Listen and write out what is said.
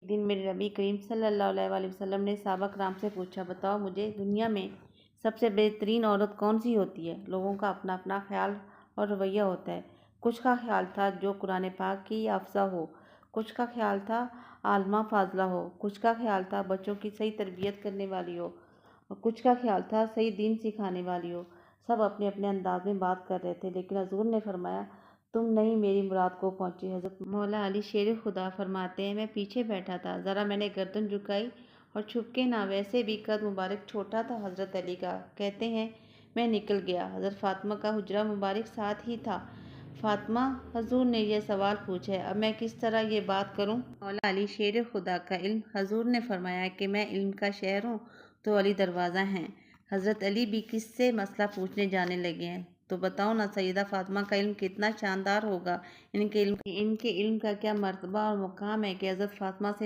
ایک دن میرے نبی کریم صلی اللہ علیہ وسلم نے صحابہ کرام سے پوچھا، بتاؤ مجھے دنیا میں سب سے بہترین عورت کون سی ہوتی ہے؟ لوگوں کا اپنا اپنا خیال اور رویہ ہوتا ہے۔ کچھ کا خیال تھا جو قرآن پاک کی حافظہ ہو، کچھ کا خیال تھا عالمہ فاضلہ ہو، کچھ کا خیال تھا بچوں کی صحیح تربیت کرنے والی ہو، اور کچھ کا خیال تھا صحیح دین سکھانے والی ہو۔ سب اپنے اپنے انداز میں بات کر رہے تھے، لیکن حضور نے فرمایا، تم نہیں میری مراد کو پہنچی۔ حضرت مولا علی شیر خدا فرماتے ہیں، میں پیچھے بیٹھا تھا، ذرا میں نے گردن جھکائی اور چھپکے نہ، ویسے بھی قد مبارک چھوٹا تھا حضرت علی کا۔ کہتے ہیں میں نکل گیا، حضرت فاطمہ کا حجرہ مبارک ساتھ ہی تھا۔ فاطمہ، حضور نے یہ سوال پوچھا ہے، اب میں کس طرح یہ بات کروں؟ مولا علی شیر خدا کا علم۔ حضور نے فرمایا کہ میں علم کا شہر ہوں تو علی دروازہ ہیں۔ حضرت علی بھی کس سے مسئلہ پوچھنے جانے لگے ہیں، تو بتاؤ نا سیدہ فاطمہ کا علم کتنا شاندار ہوگا، ان کے علم کا کیا مرتبہ اور مقام ہے کہ حضرت فاطمہ سے